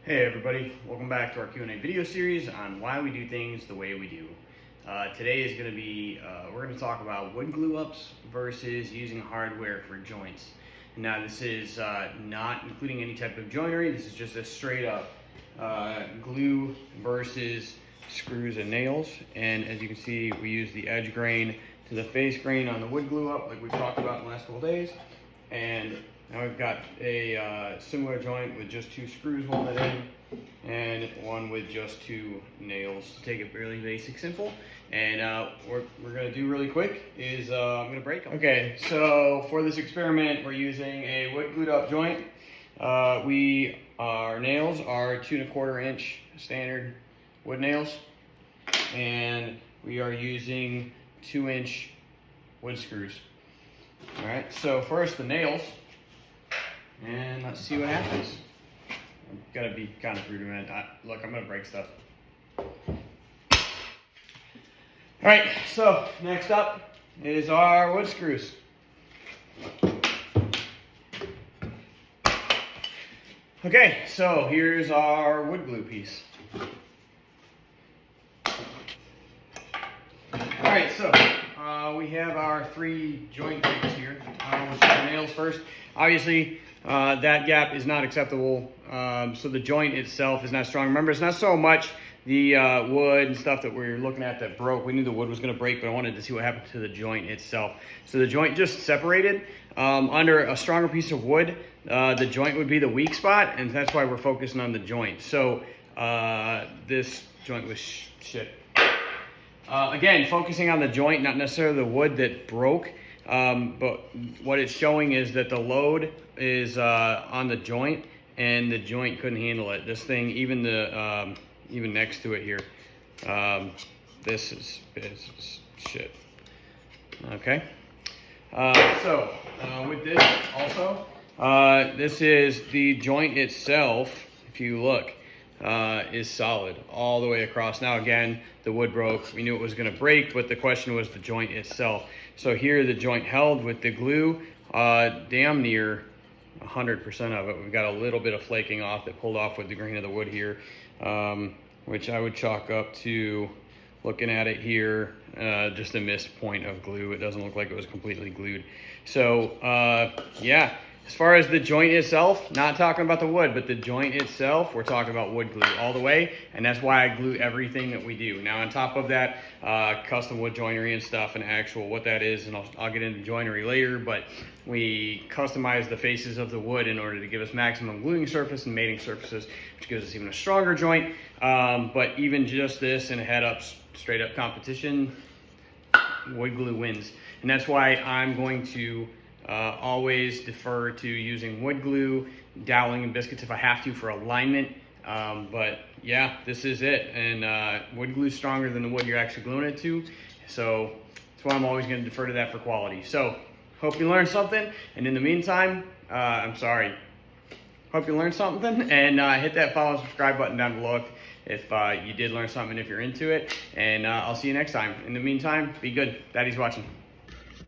Hey everybody, welcome back to our Q&A video series on why we do things the way we do. Today is going to be, we're going to talk about wood glue ups versus using hardware for joints. Now this is not including any type of joinery, this is just a straight up glue versus screws and nails. And as you can see, we use the edge grain to the face grain on the wood glue up like we talked about in the last couple days. And now we've got a similar joint with just two screws holding it in, and one with just two nails to take it really basic, simple. And we're gonna do really quick is I'm gonna break them. Okay, so for this experiment, we're using a wood glued up joint. Our nails are 2 1/4 inch standard wood nails, and we are using 2-inch wood screws. All right, so first the nails. And let's see what happens. I've got to be kind of rude, look, I'm going to break stuff. All right, so next up is our wood screws. Okay, so here's our wood glue piece. All right, so we have our 3 joint breaks here. We'll do the nails first. Obviously, that gap is not acceptable, so the joint itself is not strong. Remember, it's not so much the wood and stuff that we're looking at that broke. We knew the wood was going to break, but I wanted to see what happened to the joint itself. So the joint just separated. Under a stronger piece of wood, the joint would be the weak spot, and that's why we're focusing on the joint. So this joint was shit. Again, focusing on the joint, not necessarily the wood that broke. But what it's showing is that the load is on the joint, and the joint couldn't handle it. This thing, even next to it here, this is shit. Okay. So with this also, this is the joint itself. If you look, is solid all the way across. Now again, the wood broke. We knew it was going to break, but the question was the joint itself. So here the joint held with the glue, damn near 100% of it. We've got a little bit of flaking off that pulled off with the grain of the wood here, which I would chalk up to, looking at it here, just a missed point of glue. It doesn't look like it was completely glued. So yeah. As far as the joint itself, not talking about the wood, but the joint itself, we're talking about wood glue all the way, and that's why I glue everything that we do. Now on top of that, custom wood joinery and stuff, and actual what that is, and I'll get into joinery later, but we customize the faces of the wood in order to give us maximum gluing surface and mating surfaces, which gives us even a stronger joint. But even just this in a head-up, straight-up competition, wood glue wins. And that's why I'm going to always defer to using wood glue, doweling, and biscuits if I have to for alignment. But yeah, this is it. And wood glue is stronger than the wood you're actually gluing it to. So that's why I'm always going to defer to that for quality. So hope you learned something. And in the meantime, hope you learned something. And hit that follow and subscribe button down below if you did learn something, if you're into it. And I'll see you next time. In the meantime, be good. Daddy's watching.